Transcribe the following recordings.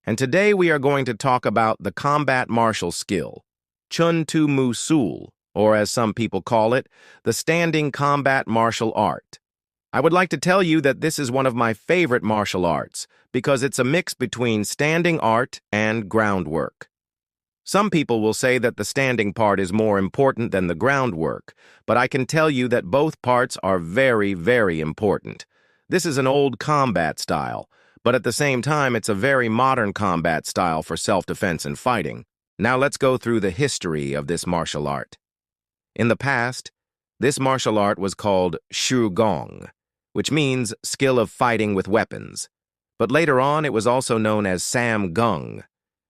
and today we are going to talk about the combat martial skill, Chun Sool, or as some people call it, the standing combat martial art. I would like to tell you that this is one of my favorite martial arts because it's a mix between standing art and groundwork. Some people will say that the standing part is more important than the groundwork, but I can tell you that both parts are very, very important. This is an old combat style, but at the same time it's a very modern combat style for self-defense and fighting. Now let's go through the history of this martial art. In the past, this martial art was called Shu Gong, which means skill of fighting with weapons. But later on it was also known as Sam Gung,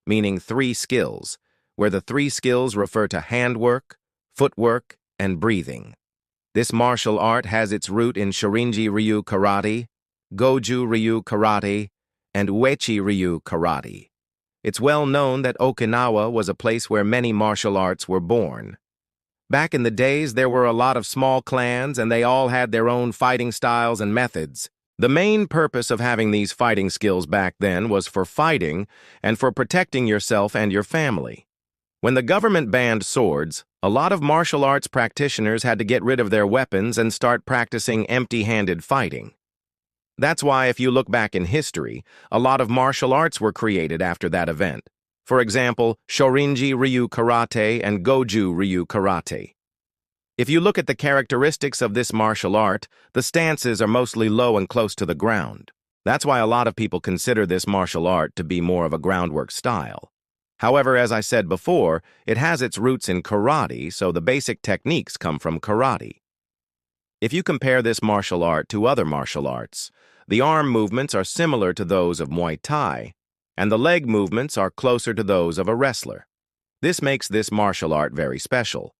meaning three skills, where the three skills refer to handwork, footwork, and breathing. This martial art has its root in Shorinji Ryu Karate, Goju Ryu Karate, and Uechi Ryu Karate. It's well known that Okinawa was a place where many martial arts were born. Back in the days, there were a lot of small clans, and they all had their own fighting styles and methods. The main purpose of having these fighting skills back then was for fighting and for protecting yourself and your family. When the government banned swords, a lot of martial arts practitioners had to get rid of their weapons and start practicing empty-handed fighting. That's why, if you look back in history, a lot of martial arts were created after that event. For example, Shorinji Ryu Karate and Goju Ryu Karate. If you look at the characteristics of this martial art, the stances are mostly low and close to the ground. That's why a lot of people consider this martial art to be more of a groundwork style. However, as I said before, it has its roots in karate, so the basic techniques come from karate. If you compare this martial art to other martial arts, the arm movements are similar to those of Muay Thai, and the leg movements are closer to those of a wrestler. This makes this martial art very special.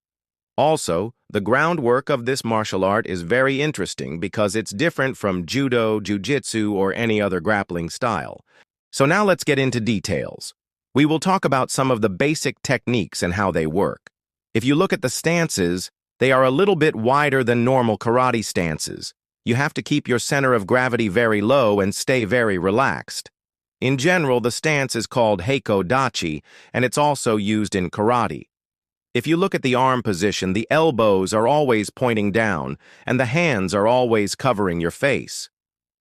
Also, the groundwork of this martial art is very interesting because it's different from judo, jiu-jitsu, or any other grappling style. So now let's get into details. We will talk about some of the basic techniques and how they work. If you look at the stances, they are a little bit wider than normal karate stances. You have to keep your center of gravity very low and stay very relaxed. In general, the stance is called Heiko Dachi, and it's also used in karate. If you look at the arm position, the elbows are always pointing down, and the hands are always covering your face.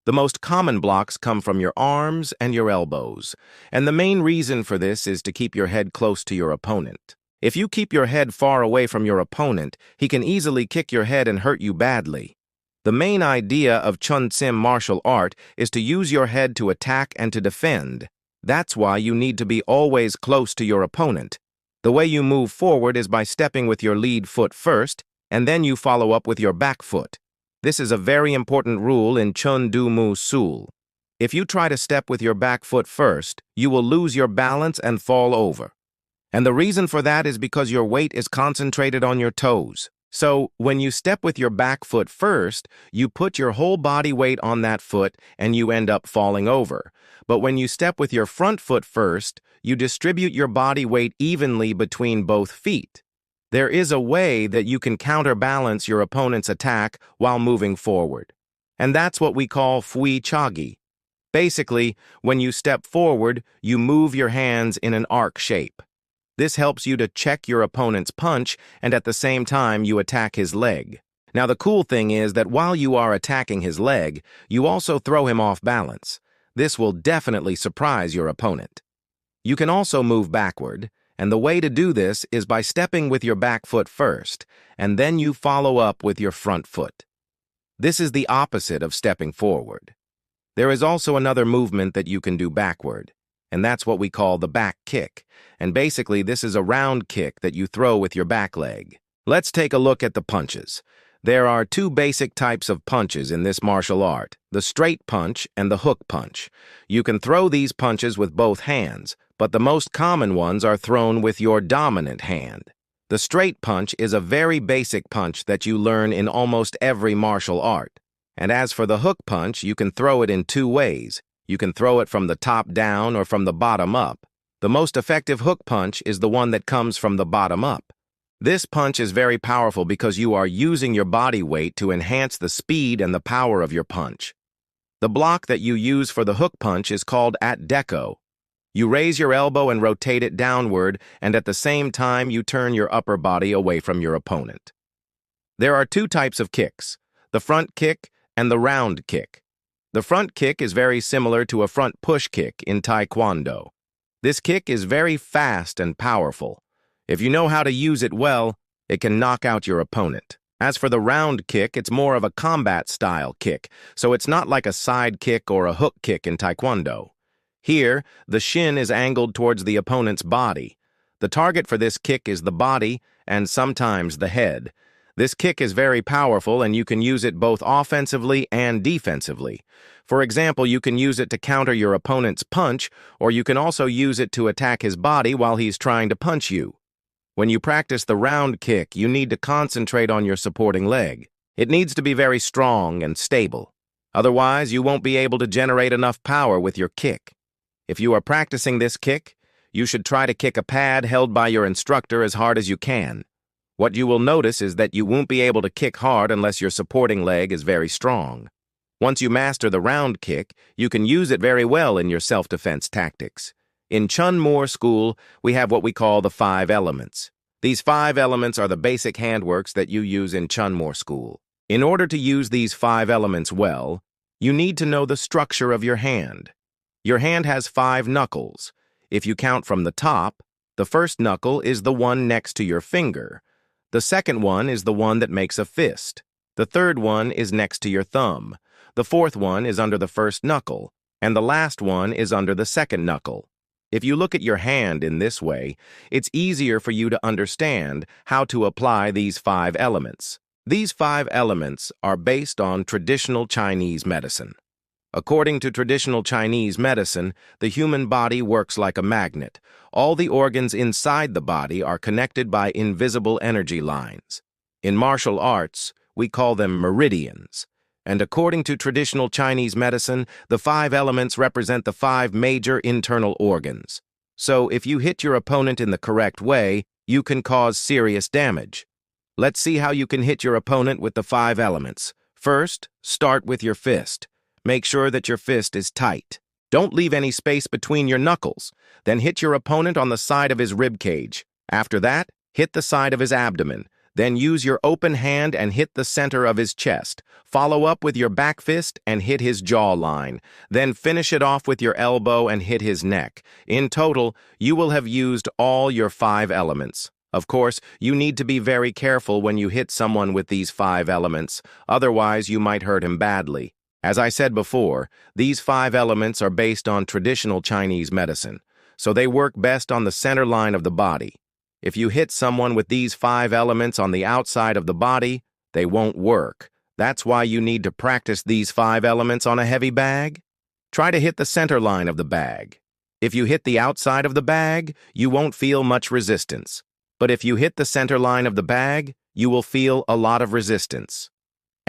The most common blocks come from your arms and your elbows, and the main reason for this is to keep your head close to your opponent. If you keep your head far away from your opponent, he can easily kick your head and hurt you badly. The main idea of Chun Sim martial art is to use your head to attack and to defend. That's why you need to be always close to your opponent. The way you move forward is by stepping with your lead foot first, and then you follow up with your back foot. This is a very important rule in Chun Sool. If you try to step with your back foot first, you will lose your balance and fall over. And the reason for that is because your weight is concentrated on your toes. So, when you step with your back foot first, you put your whole body weight on that foot and you end up falling over. But when you step with your front foot first, you distribute your body weight evenly between both feet. There is a way that you can counterbalance your opponent's attack while moving forward. And that's what we call fui chagi. Basically, when you step forward, you move your hands in an arc shape. This helps you to check your opponent's punch, and at the same time you attack his leg. Now the cool thing is that while you are attacking his leg, you also throw him off balance. This will definitely surprise your opponent. You can also move backward, and the way to do this is by stepping with your back foot first, and then you follow up with your front foot. This is the opposite of stepping forward. There is also another movement that you can do backward, and that's what we call the back kick. And basically, this is a round kick that you throw with your back leg. Let's take a look at the punches. There are two basic types of punches in this martial art, the straight punch and the hook punch. You can throw these punches with both hands, but the most common ones are thrown with your dominant hand. The straight punch is a very basic punch that you learn in almost every martial art. And as for the hook punch, you can throw it in two ways. You can throw it from the top down or from the bottom up. The most effective hook punch is the one that comes from the bottom up. This punch is very powerful because you are using your body weight to enhance the speed and the power of your punch. The block that you use for the hook punch is called at deco. You raise your elbow and rotate it downward, and at the same time you turn your upper body away from your opponent. There are two types of kicks, the front kick and the round kick. The front kick is very similar to a front push kick in Taekwondo. This kick is very fast and powerful. If you know how to use it well, it can knock out your opponent. As for the round kick, it's more of a combat-style kick, so it's not like a side kick or a hook kick in Taekwondo. Here, the shin is angled towards the opponent's body. The target for this kick is the body and sometimes the head. This kick is very powerful and you can use it both offensively and defensively. For example, you can use it to counter your opponent's punch, or you can also use it to attack his body while he's trying to punch you. When you practice the round kick, you need to concentrate on your supporting leg. It needs to be very strong and stable. Otherwise, you won't be able to generate enough power with your kick. If you are practicing this kick, you should try to kick a pad held by your instructor as hard as you can. What you will notice is that you won't be able to kick hard unless your supporting leg is very strong. Once you master the round kick, you can use it very well in your self-defense tactics. In Chun school, we have what we call the 5 elements. These 5 elements are the basic handworks that you use in Chun school. In order to use these 5 elements well, you need to know the structure of your hand. Your hand has 5 knuckles. If you count from the top, the first knuckle is the one next to your finger. The second one is the one that makes a fist. The third one is next to your thumb. The fourth one is under the first knuckle, and the last one is under the second knuckle. If you look at your hand in this way, it's easier for you to understand how to apply these 5 elements. These 5 elements are based on traditional Chinese medicine. According to traditional Chinese medicine, the human body works like a magnet. All the organs inside the body are connected by invisible energy lines. In martial arts, we call them meridians. And according to traditional Chinese medicine, the 5 elements represent the 5 major internal organs. So if you hit your opponent in the correct way, you can cause serious damage. Let's see how you can hit your opponent with the 5 elements. First, start with your fist. Make sure that your fist is tight. Don't leave any space between your knuckles. Then hit your opponent on the side of his rib cage. After that, hit the side of his abdomen. Then use your open hand and hit the center of his chest. Follow up with your back fist and hit his jawline. Then finish it off with your elbow and hit his neck. In total, you will have used all your 5 elements. Of course, you need to be very careful when you hit someone with these 5 elements. Otherwise, you might hurt him badly. As I said before, these 5 elements are based on traditional Chinese medicine, so they work best on the center line of the body. If you hit someone with these 5 elements on the outside of the body, they won't work. That's why you need to practice these 5 elements on a heavy bag. Try to hit the center line of the bag. If you hit the outside of the bag, you won't feel much resistance. But if you hit the center line of the bag, you will feel a lot of resistance.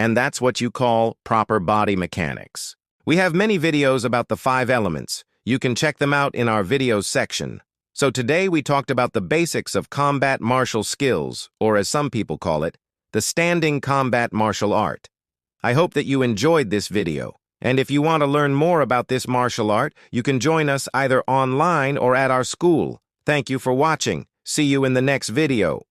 And that's what you call proper body mechanics. We have many videos about the 5 elements. You can check them out in our videos section. So today we talked about the basics of combat martial skills, or as some people call it, the standing combat martial art. I hope that you enjoyed this video. And if you want to learn more about this martial art, you can join us either online or at our school. Thank you for watching. See you in the next video.